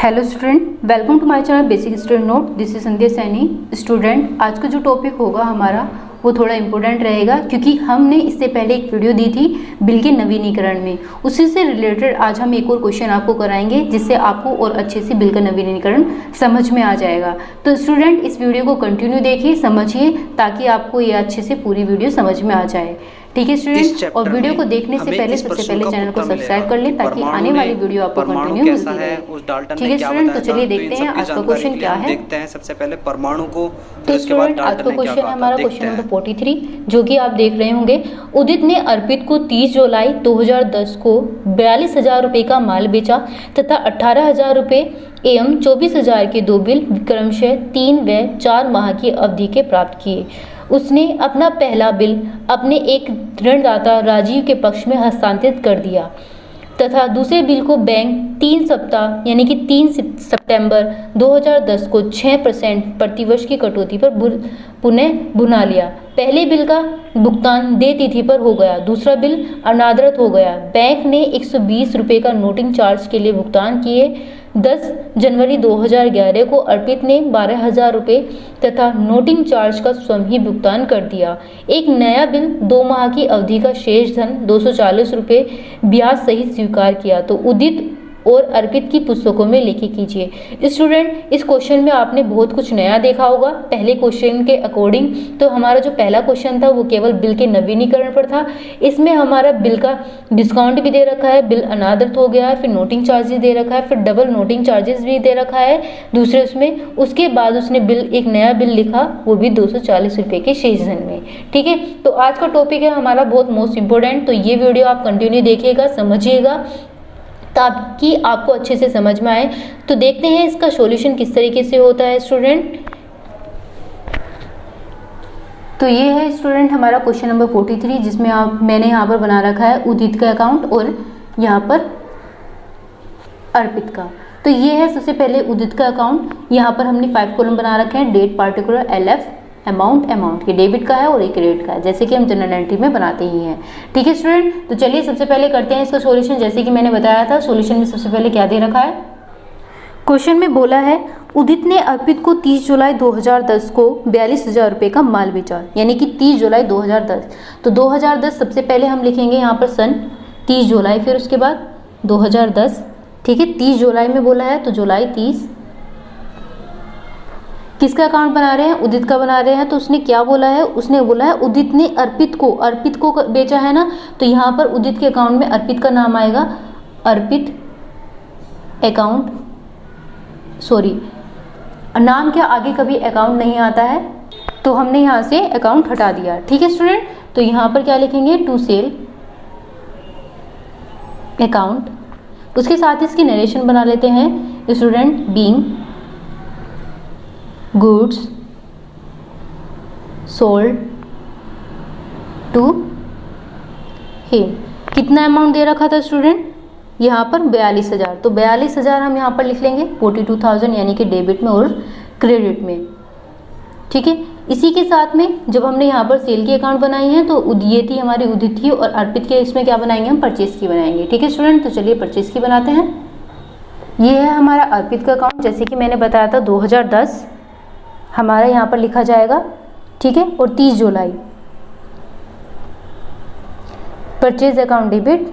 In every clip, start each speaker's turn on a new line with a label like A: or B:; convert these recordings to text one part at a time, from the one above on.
A: Hello student, welcome to my channel basic student note. This is Sandhya Saini. Student, आज का जो topic होगा हमारा वो थोड़ा इंपॉर्टेंट रहेगा, क्योंकि हमने इससे पहले एक वीडियो दी थी बिल के नवीनीकरण में। उसी से रिलेटेड आज हम एक और क्वेश्चन आपको कराएंगे, जिससे आपको और अच्छे से बिल का नवीनीकरण समझ में आ जाएगा। तो स्टूडेंट, इस वीडियो को कंटिन्यू देखिए, समझिए, ताकि आपको ये अच्छे से पूरी वीडियो समझ में आ जाए। ठीक है स्टूडेंट, और वीडियो को देखने से पहले सबसे पहले चैनल को सब्सक्राइब कर लें, ताकि आने वाली वीडियो आपको कंटिन्यू मिलती रहे। ठीक है स्टूडेंट, तो चलिए देखते हैं आज का क्वेश्चन क्या है।
B: देखते हैं सबसे पहले परमाणु को,
A: तो स्टूडेंट, आज का क्वेश्चन है हमारा क्वेश्चन नंबर 43, जो कि आप देख रहे होंगे। उदित ने अर्पित को 30 जुलाई 2010 को 42,000 रुपये का माल बेचा तथा 18,000 रुपये एवं 24,000 के दो बिल क्रमशः 3 व 4 माह की अवधि के प्राप्त किए। उसने अपना पहला बिल अपने एक ऋणदाता राजीव के पक्ष में हस्तांतरित कर दिया तथा दूसरे बिल को बैंक 3 सप्ताह यानी कि 3 सितंबर 2010 को 6% प्रतिवर्ष की कटौती पर पुनः भुना लिया। पहले बिल का भुगतान देय तिथि पर हो गया, दूसरा बिल अनादरत हो गया। बैंक ने 120 रुपये का नोटिंग चार्ज के लिए भुगतान किए। 10 जनवरी 2011 को अर्पित ने 12,000 रुपये तथा नोटिंग चार्ज का स्वयं ही भुगतान कर दिया। एक नया बिल 2 माह की अवधि का शेष धन 240 रुपये ब्याज सहित स्वीकार किया। तो उदित और अर्पित की पुस्तकों में लिखी कीजिए। स्टूडेंट, इस क्वेश्चन में आपने बहुत कुछ नया देखा होगा। पहले क्वेश्चन के अकॉर्डिंग तो हमारा जो पहला क्वेश्चन था वो केवल बिल के नवीनीकरण पर था। इसमें हमारा बिल का डिस्काउंट भी दे रखा है, बिल अनादरत हो गया है, फिर नोटिंग चार्जेस दे रखा है, फिर डबल नोटिंग चार्जेस भी दे रखा है दूसरे उसमें। उसके बाद उसने एक नया बिल लिखा, वो भी 240 रुपये के शेष धन में। ठीक है, तो आज का टॉपिक है हमारा बहुत मोस्ट इंपॉर्टेंट। तो ये वीडियो आप कंटिन्यू देखिएगा, समझिएगा, ताकि आपको अच्छे से समझ में आए। तो देखते हैं इसका सॉल्यूशन किस तरीके से होता है स्टूडेंट। तो ये है स्टूडेंट हमारा क्वेश्चन नंबर 43, जिसमें मैंने यहाँ पर बना रखा है उदित का अकाउंट और यहाँ पर अर्पित का। तो ये है सबसे पहले उदित का अकाउंट। यहाँ पर हमने 5 कॉलम बना रखे हैं, डेट, पार्टिकुलर, LF, अमाउंट ये डेबिट का है और एक क्रेडिट का है, जैसे कि हम जनरल एंट्री में बनाते ही हैं। ठीक है स्टूडेंट, तो चलिए सबसे पहले करते हैं इसका सॉल्यूशन। जैसे कि मैंने बताया था, सॉल्यूशन में सबसे पहले क्या दे रखा है। क्वेश्चन में बोला है उदित ने अर्पित को 30 जुलाई 2010 को 42,000 रुपये का माल बेचा, यानी कि 30 जुलाई 2010। तो 2010 सबसे पहले हम लिखेंगे यहाँ पर सन 30 जुलाई, फिर उसके बाद 2010। ठीक है, 30 जुलाई में बोला है तो जुलाई 30। किसका अकाउंट बना रहे हैं? उदित का बना रहे हैं। तो उसने क्या बोला है? उसने बोला है उदित ने अर्पित को बेचा है ना, तो यहाँ पर उदित के अकाउंट में अर्पित का नाम आएगा। अर्पित अकाउंट, सॉरी, नाम के आगे कभी अकाउंट नहीं आता है, तो हमने यहाँ से अकाउंट हटा दिया। ठीक है स्टूडेंट, तो यहाँ पर क्या लिखेंगे? To sale account. उसके साथ इसकी नरेशन बना लेते हैं student. Being goods sold to him. कितना अमाउंट दे रखा था स्टूडेंट? यहाँ पर 42,000। तो 42,000 हम यहाँ पर लिख लेंगे 42,000, यानी कि डेबिट में और क्रेडिट में। ठीक है, इसी के साथ में जब हमने यहाँ पर सेल की अकाउंट बनाई है, तो ये थी हमारी उदित थी, और अर्पित के इसमें क्या बनाएंगे हम? परचेज की बनाएंगे। ठीक है स्टूडेंट, तो चलिए परचेज की बनाते हैं। ये है हमारा अर्पित का अकाउंट, जैसे कि मैंने बताया था 2010 हमारा यहाँ पर लिखा जाएगा। ठीक है, और 30 जुलाई परचेज अकाउंट डेबिट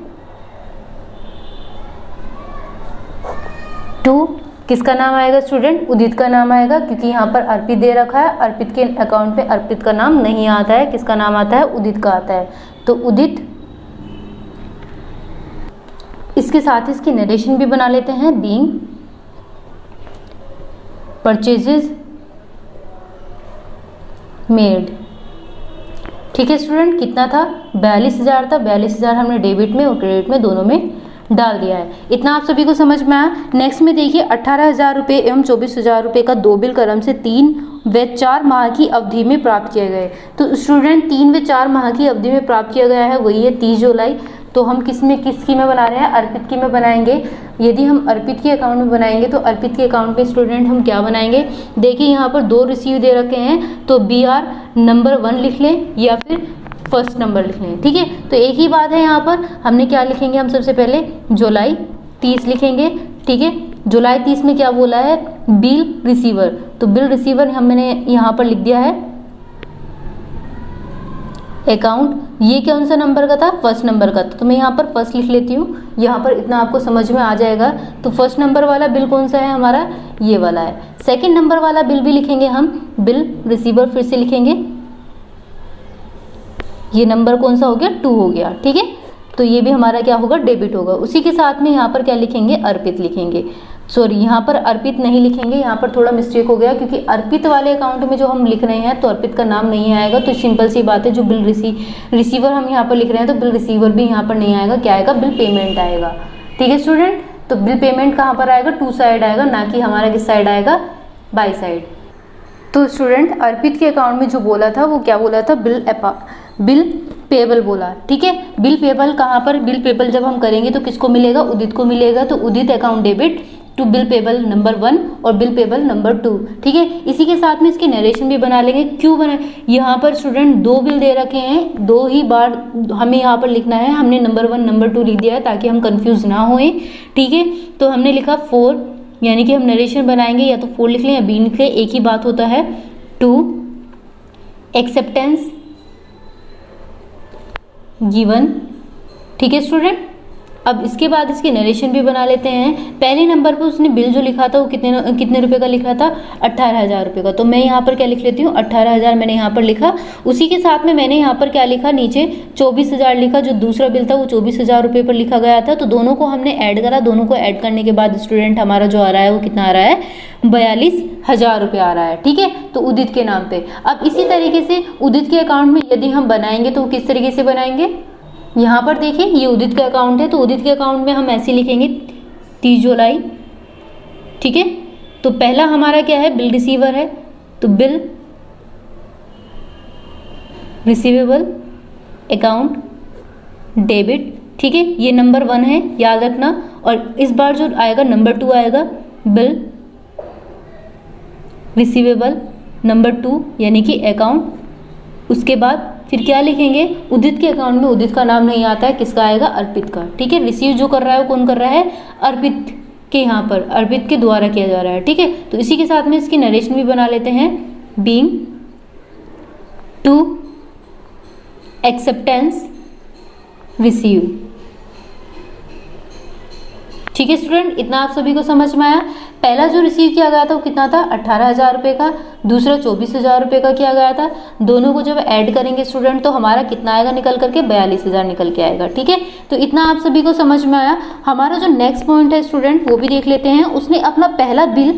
A: टू, किसका नाम आएगा स्टूडेंट? उदित का नाम आएगा, क्योंकि यहाँ पर अर्पित दे रखा है। अर्पित के अकाउंट में अर्पित का नाम नहीं आता है, किसका नाम आता है? उदित का आता है। तो उदित, इसके साथ इसकी नरेशन भी बना लेते हैं। Being purchases made. ठीक है स्टूडेंट, कितना था? 42,000 था। 42,000 हमने डेबिट में और क्रेडिट में दोनों में डाल दिया है। इतना आप सभी को समझ में आया। नेक्स्ट में देखिए, 18,000 रुपये एवं 24,000 रुपये का दो बिल क्रम से 3 व 4 माह की अवधि में प्राप्त किए गए। तो स्टूडेंट, 3 व 4 माह की अवधि में प्राप्त किया गया है, वही है 30 जुलाई। तो हम किसकी में बना रहे हैं? अर्पित की में बनाएंगे। यदि हम अर्पित के अकाउंट में बनाएंगे तो अर्पित के अकाउंट में स्टूडेंट हम क्या बनाएंगे? देखिए, यहाँ पर 2 रिसीव दे रखे हैं, तो BR नंबर 1 लिख लें या फिर फर्स्ट नंबर लिख लें। ठीक है, तो एक ही बात है। यहाँ पर हमने क्या लिखेंगे? हम सबसे पहले जुलाई 30 लिखेंगे। ठीक है, जुलाई 30 में क्या बोला है, बिल रिसीवर, तो बिल रिसीवर हमने यहाँ पर लिख दिया है अकाउंट। ये कौन सा नंबर का था, फर्स्ट नंबर का, तो मैं यहाँ पर फर्स्ट लिख लेती हूँ, यहाँ पर इतना आपको समझ में आ जाएगा। तो फर्स्ट नंबर वाला बिल कौन सा है हमारा, ये वाला है। सेकंड नंबर वाला बिल भी लिखेंगे हम, बिल रिसीवर फिर से लिखेंगे, ये नंबर कौन सा हो गया, 2 हो गया, ठीक है। तो ये भी हमारा क्या होगा, डेबिट होगा। उसी के साथ में यहाँ पर क्या लिखेंगे, अर्पित लिखेंगे। सॉरी, यहाँ पर अर्पित नहीं लिखेंगे, यहाँ पर थोड़ा मिस्टेक हो गया, क्योंकि अर्पित वाले अकाउंट में जो हम लिख रहे हैं तो अर्पित का नाम नहीं आएगा। तो सिंपल सी बात है, जो बिल रिसीवर हम यहाँ पर लिख रहे हैं तो बिल रिसीवर भी यहाँ पर नहीं आएगा, क्या आएगा, बिल पेमेंट आएगा, ठीक है स्टूडेंट। तो बिल पेमेंट कहाँ पर आएगा, 2 साइड आएगा, ना कि हमारा किस साइड आएगा, बाई साइड। तो स्टूडेंट अर्पित के अकाउंट में जो बोला था वो क्या बोला था, बिल पेबल बोला, ठीक है। बिल पेबल कहाँ पर, बिल पेबल जब हम करेंगे तो किसको मिलेगा, उदित को मिलेगा। तो Udit account debit to bill payable number 1 और बिल पेबल नंबर 2, ठीक है। इसी के साथ में इसकी नरेशन भी बना लेंगे। क्यों बना, यहाँ पर स्टूडेंट 2 बिल दे रखे हैं, 2 ही बार हमें यहाँ पर लिखना है। हमने नंबर 1 नंबर 2 लिख दिया है ताकि हम कंफ्यूज ना होए, ठीक है। तो हमने लिखा 4, यानी कि हम नरेशन बनाएंगे, या तो 4 लिख लें या बी लिख लें, एक ही बात होता है। 2 एक्सेप्टेंस गिवन, ठीक है स्टूडेंट। अब इसके बाद इसकी नरेशन भी बना लेते हैं। पहले नंबर पर उसने बिल जो लिखा था वो कितने रुपए का लिखा था, 18,000 रुपये का। तो मैं यहाँ पर क्या लिख लेती हूँ, 18,000 मैंने यहाँ पर लिखा। उसी के साथ में मैंने यहाँ पर क्या लिखा, नीचे 24,000 लिखा। जो दूसरा बिल था वो 24,000 रुपये पर लिखा गया था। तो दोनों को हमने ऐड करा, दोनों को ऐड करने के बाद स्टूडेंट हमारा जो आ रहा है वो कितना आ रहा है, 42,000 रुपये आ रहा है, ठीक है। तो उदित के नाम पे। अब इसी तरीके से उदित के अकाउंट में यदि हम बनाएंगे तो किस तरीके से बनाएंगे, यहाँ पर देखिए ये उदित का अकाउंट है, तो उदित के अकाउंट में हम ऐसे लिखेंगे 30 जुलाई, ठीक है। तो पहला हमारा क्या है, बिल रिसीवर है, तो बिल रिसीवेबल अकाउंट डेबिट, ठीक है। ये नंबर 1 है, याद रखना। और इस बार जो आएगा नंबर 2 आएगा, बिल रिसीवेबल नंबर 2, यानी कि अकाउंट। उसके बाद फिर क्या लिखेंगे, उदित के अकाउंट में उदित का नाम नहीं आता है, किसका आएगा, अर्पित का, ठीक है। रिसीव जो कर रहा है वो कौन कर रहा है, अर्पित के, यहाँ पर अर्पित के द्वारा किया जा रहा है, ठीक है। तो इसी के साथ में इसकी नरेशन भी बना लेते हैं, बीइंग टू एक्सेप्टेंस रिसीव, ठीक है स्टूडेंट। इतना आप सभी को समझ में आया। पहला जो रिसीव किया गया था वो कितना था, 18,000 रुपये का, दूसरा 24,000 रुपये का किया गया था। दोनों को जब ऐड करेंगे स्टूडेंट तो हमारा कितना आएगा निकल करके, 42,000 निकल के आएगा, ठीक है। तो इतना आप सभी को समझ में आया। हमारा जो नेक्स्ट पॉइंट है स्टूडेंट वो भी देख लेते हैं। उसने अपना पहला बिल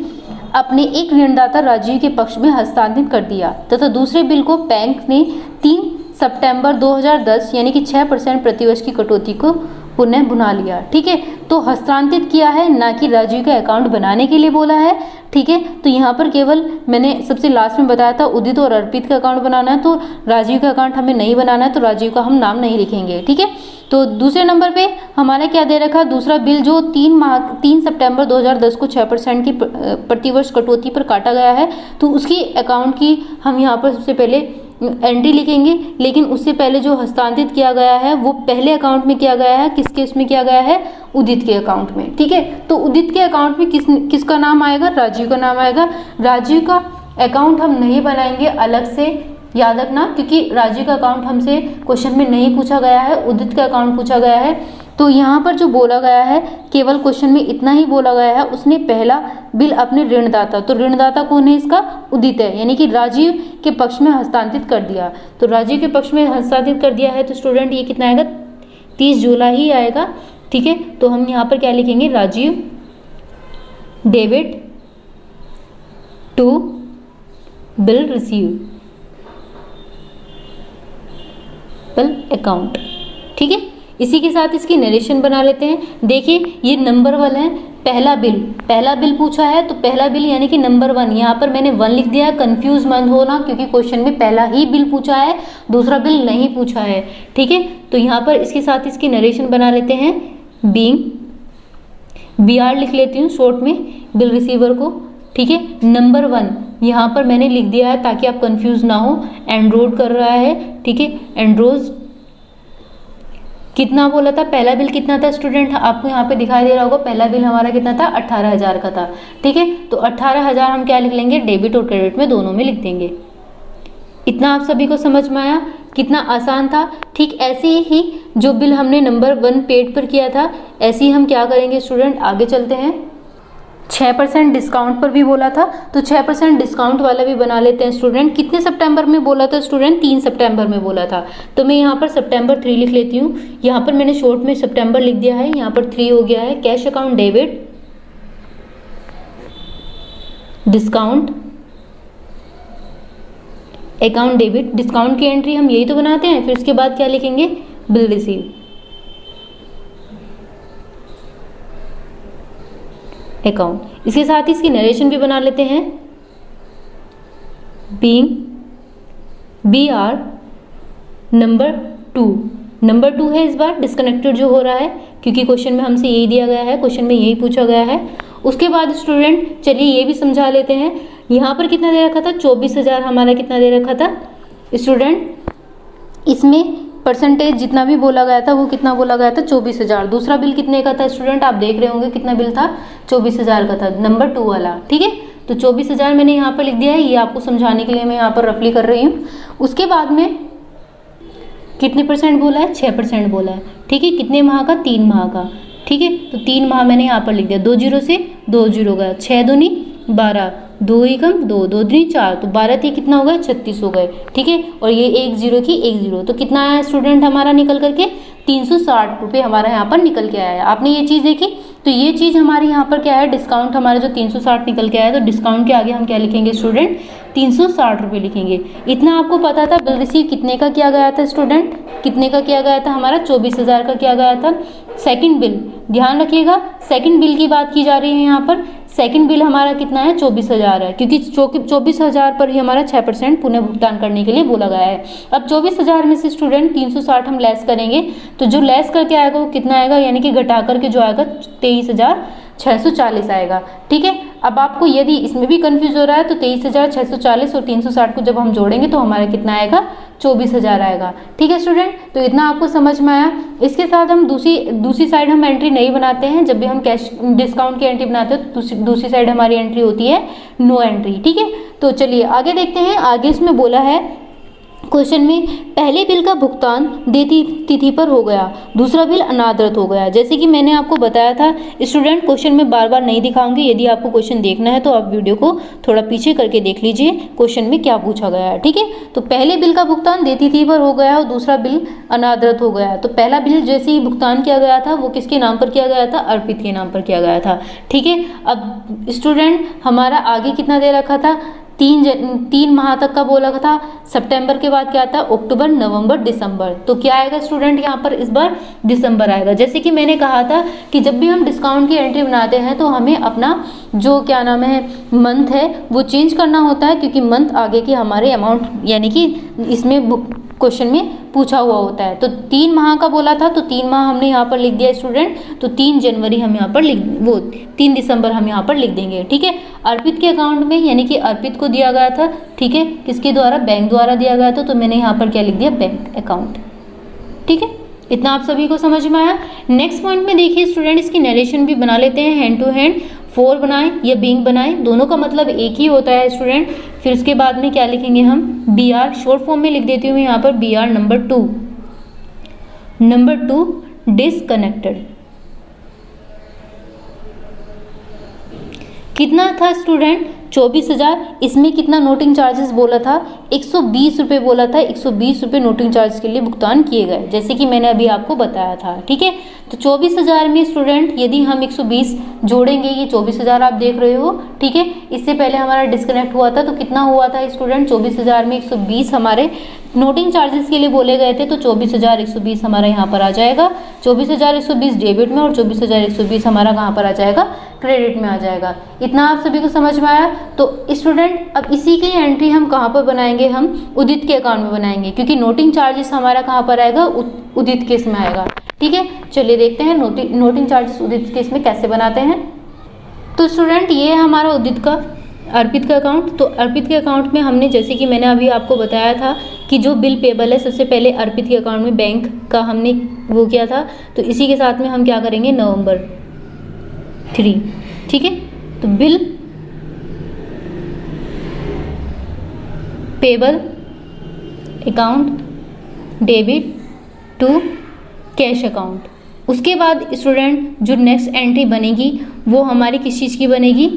A: अपने एक ऋणदाता राजीव के पक्ष में हस्तांतरित कर दिया तथा दूसरे बिल को बैंक ने 3 सितंबर 2010 यानी कि 6% प्रतिवर्ष की कटौती को पुनः भुना लिया, ठीक है। तो हस्तांतरित किया है, ना कि राजीव का अकाउंट बनाने के लिए बोला है, ठीक है। तो यहाँ पर केवल मैंने सबसे लास्ट में बताया था उदित और अर्पित का अकाउंट बनाना है, तो राजीव का अकाउंट हमें नहीं बनाना है, तो राजीव का हम नाम नहीं लिखेंगे, ठीक है। तो दूसरे नंबर पे हमारा क्या दे रखा, दूसरा बिल जो 3 सितंबर 2010 को 6% की प्रतिवर्ष कटौती पर काटा गया है, तो उसकी अकाउंट की हम यहाँ पर सबसे पहले एंट्री लिखेंगे। लेकिन उससे पहले जो हस्तांतरित किया गया है वो पहले अकाउंट में किया गया है, किसके इसमें किया गया है, उदित के अकाउंट में, ठीक है। तो उदित के अकाउंट में किसका नाम आएगा, राजीव का नाम आएगा। राजीव का अकाउंट हम नहीं बनाएंगे अलग से, याद रखना, क्योंकि राजीव का अकाउंट हमसे क्वेश्चन में नहीं पूछा गया है, उदित का अकाउंट पूछा गया है। तो यहाँ पर जो बोला गया है केवल क्वेश्चन में इतना ही बोला गया है, उसने पहला बिल अपने ऋणदाता, तो ऋणदाता कौन है इसका, उदित है, यानी कि राजीव के पक्ष में हस्तांतरित कर दिया। तो राजीव के पक्ष में हस्तांतरित कर दिया है, तो स्टूडेंट ये कितना आएगा, 30 जुलाई ही आएगा, ठीक है। तो हम यहाँ पर क्या लिखेंगे, Rajiv debit to bill receive account, ठीक है। इसी के साथ इसकी नरेशन बना लेते हैं। देखिए ये नंबर 1 है, पहला बिल पूछा है, तो पहला बिल यानी कि नंबर 1, यहाँ पर मैंने 1 लिख दिया है, कंफ्यूज मत होना, क्योंकि क्वेश्चन में पहला ही बिल पूछा है, दूसरा बिल नहीं पूछा है, ठीक है। तो यहाँ पर इसके साथ इसकी नरेशन बना लेते हैं, बीइंग BR लिख लेती हूँ शॉर्ट में बिल रिसीवर को, ठीक है। नंबर 1 यहाँ पर मैंने लिख दिया है ताकि आप कंफ्यूज ना हो, एनरोल कर रहा है, ठीक है, एनरोज कितना बोला था, पहला बिल कितना था स्टूडेंट, आपको यहाँ पे दिखाई दे रहा होगा, पहला बिल हमारा कितना था, 18,000 का था। ठीक है, तो 18,000 हम क्या लिख लेंगे, डेबिट और क्रेडिट में दोनों में लिख देंगे। इतना आप सभी को समझ में आया, कितना आसान था। ठीक ऐसे ही जो बिल हमने नंबर 1 पेड पर किया था, ऐसे ही हम क्या करेंगे स्टूडेंट, आगे चलते हैं। 6% डिस्काउंट पर भी बोला था, तो 6% डिस्काउंट वाला भी बना लेते हैं स्टूडेंट। कितने सितंबर में बोला था स्टूडेंट, 3 सितंबर में बोला था, तो मैं यहाँ पर सितंबर 3 लिख लेती हूँ। यहाँ पर मैंने शॉर्ट में सितंबर लिख दिया है, यहाँ पर 3 हो गया है। Cash account debit, discount account debit, discount की एंट्री हम यही तो बनाते हैं। फिर उसके बाद क्या लिखेंगे, बिल रिसीव अकाउंट। इसके साथ ही इसकी नरेशन भी बना लेते हैं। बीइंग BR नंबर 2 है इस बार डिस्कनेक्टेड जो हो रहा है, क्योंकि क्वेश्चन में हमसे यही दिया गया है, क्वेश्चन में यही पूछा गया है। उसके बाद स्टूडेंट चलिए ये भी समझा लेते हैं। यहाँ पर कितना दे रखा था, 24,000 हमारा कितना दे रखा था स्टूडेंट, इसमें परसेंटेज जितना भी बोला गया था वो कितना बोला गया था, 24,000। दूसरा बिल कितने का था स्टूडेंट, आप देख रहे होंगे कितना बिल था, 24,000 का था, नंबर 2 वाला। ठीक है, तो 24,000 मैंने यहाँ पर लिख दिया है, ये आपको समझाने के लिए मैं यहाँ पर रफली कर रही हूँ। उसके बाद में कितने परसेंट बोला है, 6% बोला है। ठीक है, कितने माह का, 3 माह का। ठीक है, तो 3 माह मैंने यहाँ पर लिख दिया, 2 जीरो से 2 जीरो गया, 6 दूनी 12, 2 एकम 2, 2 दूनी 4, तो 12 थी कितना हो गया, 36 हो गए। ठीक है, और ये 1 जीरो की 1 जीरो, तो कितना आया स्टूडेंट हमारा निकल करके, 360 रुपये हमारा यहाँ पर निकल के आया है। आपने ये चीज़ देखी, तो ये चीज़ हमारी यहाँ पर क्या है, डिस्काउंट हमारा जो 360 निकल के आया, तो डिस्काउंट के आगे हम क्या लिखेंगे स्टूडेंट, 360 रुपये लिखेंगे। इतना आपको पता था। बिल रिसीव कितने का किया गया था स्टूडेंट, कितने का किया गया था, हमारा 24,000 का किया गया था। सेकंड बिल ध्यान रखिएगा, सेकंड बिल की बात की जा रही है यहाँ पर। सेकंड बिल हमारा कितना है, 24,000 है, क्योंकि 24,000 पर ही हमारा 6% पुनः भुगतान करने के लिए बोला गया है। अब 24,000 में से स्टूडेंट 360 हम लेस करेंगे, तो जो लेस करके आएगा वो कितना आएगा, यानी कि घटा करके जो आएगा 23,640 आएगा। ठीक है, अब आपको यदि इसमें भी कंफ्यूज हो रहा है, तो 23,640 और 360 को जब हम जोड़ेंगे तो हमारा कितना आएगा, 24,000 आएगा। ठीक है स्टूडेंट, तो इतना आपको समझ में आया। इसके साथ हम दूसरी साइड हम एंट्री नहीं बनाते हैं। जब भी हम कैश डिस्काउंट की एंट्री बनाते हैं तो दूसरी साइड हमारी एंट्री होती है नो एंट्री। ठीक है, तो चलिए आगे देखते हैं। आगे इसमें बोला है क्वेश्चन में, पहले बिल का भुगतान देती तिथि पर हो गया, दूसरा बिल अनादरत हो गया। जैसे कि मैंने आपको बताया था स्टूडेंट, क्वेश्चन में बार बार नहीं दिखाऊंगी। यदि आपको क्वेश्चन देखना है तो आप वीडियो को थोड़ा पीछे करके देख लीजिए, क्वेश्चन में क्या पूछा गया है। ठीक है, तो पहले बिल का भुगतान देती तिथि पर हो गया और दूसरा बिल अनादरत हो गया। तो पहला बिल जैसे ही भुगतान किया गया था वो किसके नाम पर किया गया था, अर्पित के नाम पर किया गया था। ठीक है, अब स्टूडेंट हमारा आगे कितना दे रखा था, 3 माह तक का बोला था। सितंबर के बाद क्या आता है, अक्टूबर, नवंबर, दिसंबर। तो क्या आएगा स्टूडेंट यहाँ पर इस बार, दिसंबर आएगा। जैसे कि मैंने कहा था कि जब भी हम डिस्काउंट की एंट्री बनाते हैं तो हमें अपना जो क्या नाम है मंथ है वो चेंज करना होता है, क्योंकि मंथ आगे की हमारे अमाउंट यानी कि इसमें क्वेश्चन में पूछा हुआ होता है। तो 3 माह का बोला था, तो 3 माह हमने यहाँ पर लिख दिया स्टूडेंट। तो 3 जनवरी हम यहाँ पर 3 दिसंबर हम यहाँ पर लिख देंगे। ठीक है, अर्पित के अकाउंट में यानी कि अर्पित को दिया गया था। ठीक है, किसके द्वारा, बैंक द्वारा दिया गया था, तो मैंने यहाँ पर क्या लिख दिया, बैंक अकाउंट। ठीक है, इतना आप सभी को समझ में आया। नेक्स्ट पॉइंट में देखिए स्टूडेंट, इसकी नरेशन भी बना लेते हैं, हैंड टू हैंड। फॉर बनाएं या बीइंग बनाएं, दोनों का मतलब एक ही होता है स्टूडेंट। फिर उसके बाद में क्या लिखेंगे हम, BR शॉर्ट फॉर्म में लिख देती हूँ मैं यहाँ पर, BR नंबर 2 डिसकनेक्टेड। कितना था स्टूडेंट, 24,000। इसमें कितना नोटिंग चार्जेस बोला था, 120 रुपये बोला था। 120 रुपये नोटिंग चार्ज के लिए भुगतान किए गए, जैसे कि मैंने अभी आपको बताया था। ठीक है, तो 24,000 में स्टूडेंट यदि हम 120 जोड़ेंगे, ये 24,000 आप देख रहे हो। ठीक है, इससे पहले हमारा डिस्कनेक्ट हुआ था, तो कितना हुआ था स्टूडेंट, 24,000 में 120 हमारे नोटिंग चार्जेस के लिए बोले गए थे, तो 24,120 हमारा यहाँ पर आ जाएगा। 24,120 डेबिट में और 24,120 हमारा कहाँ पर आ जाएगा, क्रेडिट में आ जाएगा। इतना आप सभी को समझ में आया। तो स्टूडेंट अब इसी की एंट्री हम कहाँ पर बनाएंगे, हम उदित के अकाउंट में बनाएंगे, क्योंकि नोटिंग चार्जेस हमारा कहाँ पर आएगा, उदित केस में आएगा। ठीक है, चलिए देखते हैं नोटिंग चार्जेस उदित केस में कैसे बनाते हैं। तो स्टूडेंट ये है हमारा उदित का अर्पित का अकाउंट। तो अर्पित के अकाउंट में हमने, जैसे कि मैंने अभी आपको बताया था कि जो बिल पेबल है, सबसे पहले अर्पित के अकाउंट में बैंक का हमने वो क्या था, तो इसी के साथ में हम क्या करेंगे, नवंबर 3, ठीक है। तो bill payable account debit to cash account. उसके बाद स्टूडेंट जो नेक्स्ट एंट्री बनेगी वो हमारी किस चीज़ की बनेगी,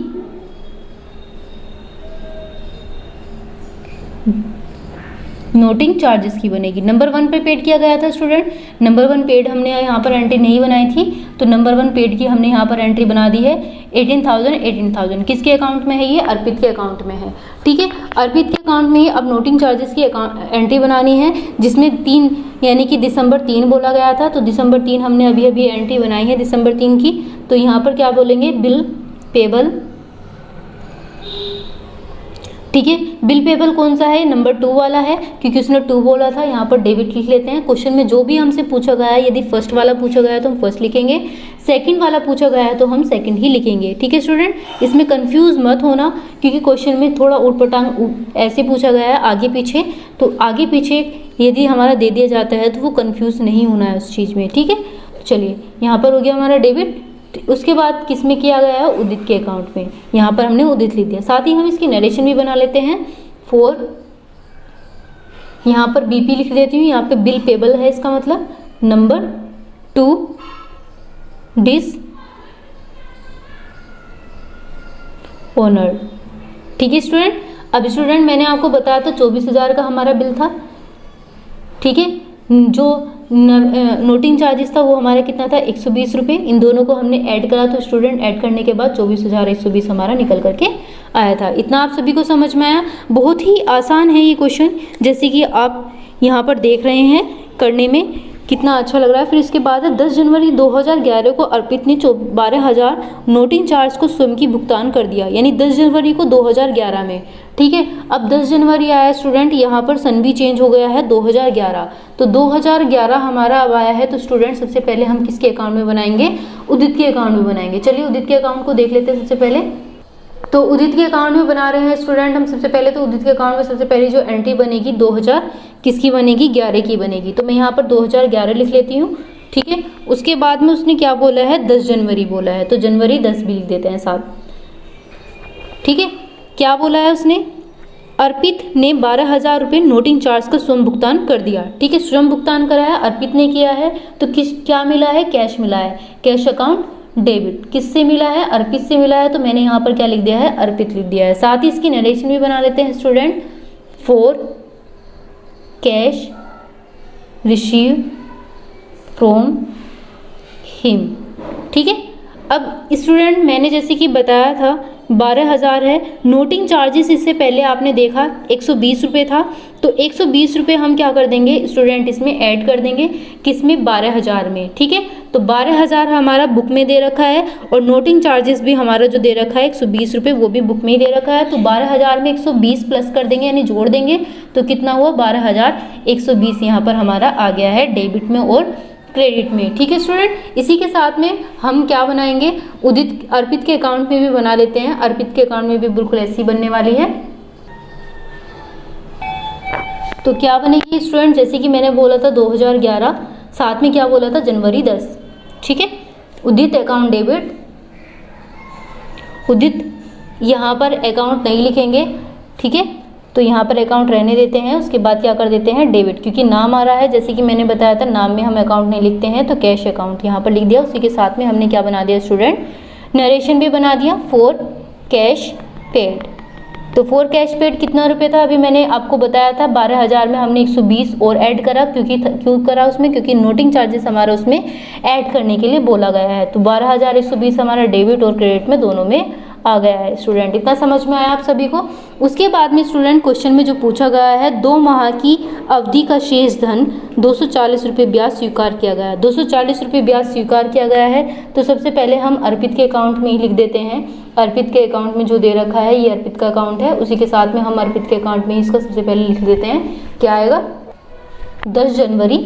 A: नोटिंग चार्जेस की बनेगी। नंबर 1 पे पेड किया गया था स्टूडेंट, नंबर 1 पेड हमने यहाँ पर एंट्री नहीं बनाई थी, तो नंबर 1 पेड की हमने यहाँ पर एंट्री बना दी है। 18,000 किसके अकाउंट में है, ये अर्पित के अकाउंट में है, ठीक है। अर्पित के अकाउंट में ही अब नोटिंग चार्जेस की एंट्री बनानी है, जिसमें 3 यानी कि दिसंबर 3 बोला गया था, तो दिसंबर 3 हमने अभी अभी एंट्री बनाई है दिसंबर 3 की। तो यहाँ पर क्या बोलेंगे, बिल पेबल, ठीक है। बिल पेबल कौन सा है, नंबर 2 वाला है, क्योंकि उसने 2 बोला था। यहाँ पर डेबिट लिख लेते हैं। क्वेश्चन में जो भी हमसे पूछा गया है, यदि फर्स्ट वाला पूछा गया है तो हम फर्स्ट लिखेंगे, सेकंड वाला पूछा गया है तो हम सेकंड ही लिखेंगे, ठीक है स्टूडेंट। इसमें कंफ्यूज मत होना, क्योंकि क्वेश्चन में थोड़ा ऊटपटांग ऐसे पूछा गया है आगे पीछे, तो आगे पीछे यदि हमारा दे दिया जाता है तो वो कंफ्यूज नहीं होना है उस चीज़ में, ठीक है। चलिए यहाँ पर हो गया हमारा डेबिट। उसके बाद किस में किया गया है, उदित के अकाउंट में, यहाँ पर हमने उदित लिख दिया। साथ ही हम इसकी नरेशन भी बना लेते हैं। 4 यहाँ पर बीपी लिख देती हूँ, यहाँ पे बिल पेबल है, इसका मतलब नंबर 2 डिस ओनर, ठीक है स्टूडेंट। अब स्टूडेंट मैंने आपको बताया था 24,000 का हमारा बिल था, ठीक है। जो नोटिंग चार्जेस था वो हमारा कितना था, 120 रुपये। इन दोनों को हमने ऐड करा, तो स्टूडेंट ऐड करने के बाद 24,120 हमारा निकल करके आया था। इतना आप सभी को समझ में आया। बहुत ही आसान है ये क्वेश्चन, जैसे कि आप यहाँ पर देख रहे हैं, करने में कितना अच्छा लग रहा है। फिर इसके बाद है 10 जनवरी 2011 को अर्पित ने 12,000 नोटिंग चार्ज को स्वयं की भुगतान कर दिया, यानी 10 जनवरी को 2011 में, ठीक है। अब 10 जनवरी आया स्टूडेंट, यहाँ पर सन भी चेंज हो गया है 2011, तो 2011 हमारा अब आया है। तो स्टूडेंट सबसे पहले हम किसके अकाउंट में बनाएंगे, उदित के अकाउंट में बनाएंगे। चलिए उदित के अकाउंट को देख लेते हैं सबसे पहले। तो उदित के अकाउंट में बना रहे हैं स्टूडेंट हम सबसे पहले। तो उदित के अकाउंट में सबसे पहले जो एंट्री बनेगी 2000 किसकी बनेगी, 11 की बनेगी। तो मैं यहाँ पर 2011 लिख लेती हूँ, ठीक है। उसके बाद में उसने क्या बोला है, 10 जनवरी बोला है, तो जनवरी 10 भी लिख देते हैं साथ, ठीक है। क्या बोला है उसने, अर्पित ने 12,000 रुपये नोटिंग चार्ज का स्वयं भुगतान कर दिया, ठीक है। स्वयं भुगतान करा है, अर्पित ने किया है, तो क्या मिला है, कैश मिला है। कैश अकाउंट डेबिट किससे मिला है, अर्पित से मिला है, तो मैंने यहाँ पर क्या लिख दिया है, अर्पित लिख दिया है। साथ ही इसकी नरेशन भी बना लेते हैं student. 4 cash receive from him, ठीक है। अब स्टूडेंट मैंने जैसे कि बताया था 12,000 है, नोटिंग चार्जेस इससे पहले आपने देखा 120 रुपये था, तो 120 रुपये हम क्या कर देंगे स्टूडेंट, इसमें ऐड कर देंगे, किसमें, 12,000 में, ठीक है। तो 12,000 हमारा बुक में दे रखा है, और नोटिंग चार्जेस भी हमारा जो दे रखा है 120 रुपये, वो भी बुक में ही दे रखा है। तो 12,000 में 120 प्लस कर देंगे, यानी जोड़ देंगे, तो कितना हुआ, 12,120 यहाँ पर हमारा आ गया है डेबिट में और क्रेडिट में, ठीक है स्टूडेंट। इसी के साथ में हम क्या बनाएंगे, उदित अर्पित के अकाउंट में भी बना लेते हैं। अर्पित के अकाउंट में भी बिल्कुल ऐसी बनने वाली है। तो क्या बनेगी स्टूडेंट, जैसे कि मैंने बोला था 2011, साथ में क्या बोला था, जनवरी 10, ठीक है। उदित अकाउंट डेबिट, उदित यहाँ पर अकाउंट नहीं लिखेंगे, ठीक है, तो यहाँ पर अकाउंट रहने देते हैं। उसके बाद क्या कर देते हैं, डेबिट, क्योंकि नाम आ रहा है, जैसे कि मैंने बताया था नाम में हम अकाउंट नहीं लिखते हैं, तो कैश अकाउंट यहाँ पर लिख दिया। उसी के साथ में हमने क्या बना दिया स्टूडेंट, नरेशन भी बना दिया। 4 कैश पेड, तो 4 कैश पेड कितना रुपये था, अभी मैंने आपको बताया था 12,000 में हमने 120 और ऐड करा, क्यों करा उसमें, क्योंकि नोटिंग चार्जेस हमारा उसमें ऐड करने के लिए बोला गया है। तो 12,120 हमारा डेबिट और क्रेडिट में दोनों में आ गया है स्टूडेंट। इतना समझ में आया आप सभी को। उसके बाद में स्टूडेंट क्वेश्चन में जो पूछा गया है, 2 माह की अवधि का शेष धन 240 रुपये ब्याज स्वीकार किया गया है। 240 रुपये ब्याज स्वीकार किया गया है, तो सबसे पहले हम अर्पित के अकाउंट में ही लिख देते हैं। अर्पित के अकाउंट में जो दे रखा है ये अर्पित का अकाउंट है, उसी के साथ में हम अर्पित के अकाउंट में इसका सबसे पहले लिख देते हैं। क्या आएगा, 10 जनवरी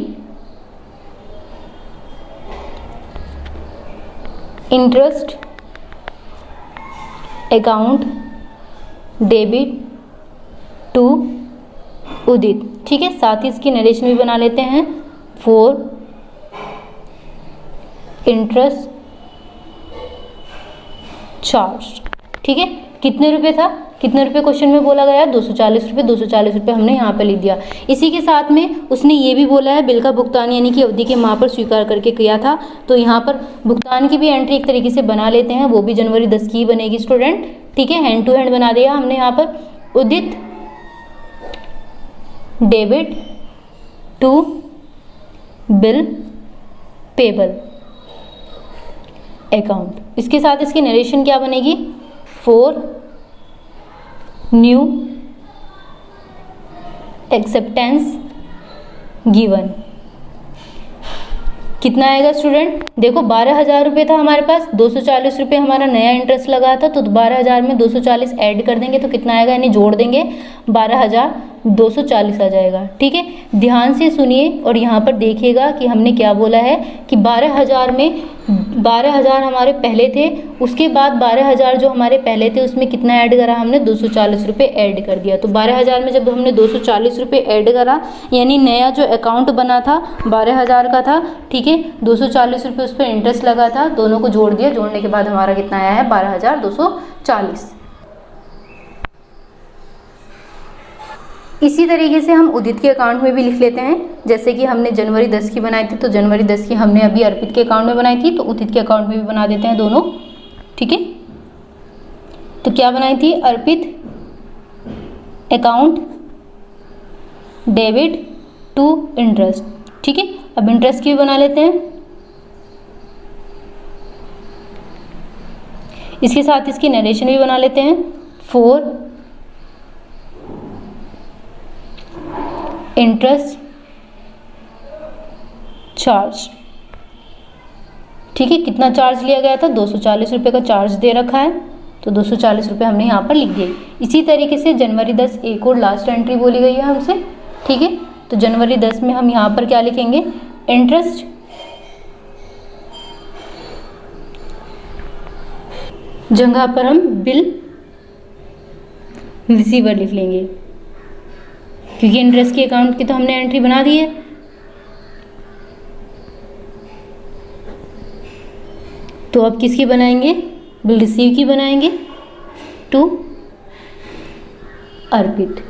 A: इंटरेस्ट अकाउंट डेबिट टू उदित, ठीक है। साथ ही इसकी नरेशन भी बना लेते हैं। 4 इंटरेस्ट चार्ज। ठीक है, कितने रुपए था, कितने रुपए क्वेश्चन में बोला गया, 240 रुपये। 240 रुपये हमने यहाँ पे लिख दिया। इसी के साथ में उसने ये भी बोला है बिल का भुगतान यानी कि अवधि के माह पर स्वीकार करके किया था, तो यहाँ पर भुगतान की भी एंट्री एक तरीके से बना लेते हैं, वो भी जनवरी 10 की ही बनेगी स्टूडेंट। ठीक है, हैंड टू हैंड बना दिया हमने यहाँ पर। Udit debit to bill payable account. इसके साथ इसकी नरेशन क्या बनेगी, फॉर न्यू एक्सेप्टेंस गिवन। कितना आएगा स्टूडेंट, देखो 12,000 रुपये था हमारे पास, 240 रुपये हमारा नया इंटरेस्ट लगा था, तो 12,000 में 240 ऐड कर देंगे तो कितना आएगा, यानी जोड़ देंगे 12,240 आ जाएगा। ठीक है, ध्यान से सुनिए और यहाँ पर देखिएगा कि हमने क्या बोला है कि 12,000 में 12,000 हमारे पहले थे, उसके बाद 12,000 जो हमारे पहले थे उसमें कितना ऐड करा हमने, 240 रुपये ऐड कर दिया। तो 12,000 में जब हमने 240 रुपये ऐड करा यानी नया जो अकाउंट बना था 12,000 का था। ठीक है, 240 रुपये उस पर इंटरेस्ट लगा था, दोनों को जोड़ दिया, जोड़ने के बाद हमारा कितना आया है, 12,240। इसी तरीके से हम उदित के अकाउंट में भी लिख लेते हैं, जैसे कि हमने जनवरी 10 की बनाई थी, तो जनवरी 10 की हमने अभी अर्पित के अकाउंट में बनाई थी, तो उदित के अकाउंट में भी बना देते हैं दोनों। ठीक है, तो क्या बनाई थी, अर्पित अकाउंट डेबिट टू इंटरेस्ट। ठीक है, अब इंटरेस्ट की भी बना लेते हैं। इसके साथ इसकी नरेशन भी बना लेते हैं, फॉर इंटरेस्ट चार्ज। ठीक है, कितना चार्ज लिया गया था, 240 रुपये का चार्ज दे रखा है, तो 240 रुपये हमने यहाँ पर लिख दिए। इसी तरीके से जनवरी 10 एक और लास्ट एंट्री बोली गई है हमसे। ठीक है, तो जनवरी 10 में हम यहाँ पर क्या लिखेंगे, इंटरेस्ट जगह पर हम बिल रिसीवर लिख लेंगे, क्योंकि इंटरेस्ट के अकाउंट की तो हमने एंट्री बना दी है। तो अब किसकी बनाएंगे, बिल रिसीव की बनाएंगे टू अर्पित।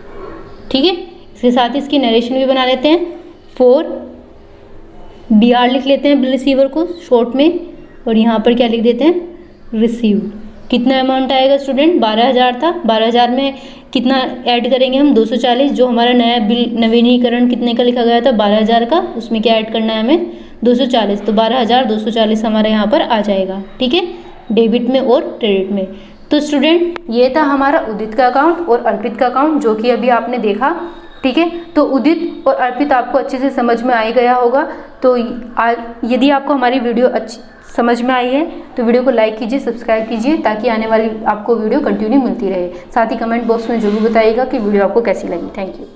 A: ठीक है, इसके साथ इसकी नरेशन भी बना लेते हैं, फॉर BR लिख लेते हैं बिल रिसीवर को शॉर्ट में, और यहाँ पर क्या लिख देते हैं, रिसीव। कितना अमाउंट आएगा स्टूडेंट, 12,000 था, 12,000 में कितना ऐड करेंगे हम, 240, जो हमारा नया बिल नवीनीकरण कितने का लिखा गया था, 12,000 का, उसमें क्या ऐड करना है हमें, 240, तो 12,240 हमारा यहाँ पर आ जाएगा। ठीक है, डेबिट में और क्रेडिट में। तो स्टूडेंट ये था हमारा उदित का अकाउंट और अर्पित का अकाउंट, जो कि अभी आपने देखा। ठीक है, तो उदित और अर्पित आपको अच्छे से समझ में आ ही गया होगा। तो यदि आपको हमारी वीडियो अच्छी समझ में आई है तो वीडियो को लाइक कीजिए, सब्सक्राइब कीजिए, ताकि आने वाली आपको वीडियो कंटिन्यू मिलती रहे। साथ ही कमेंट बॉक्स में जरूर बताइएगा कि वीडियो आपको कैसी लगी। Thank you.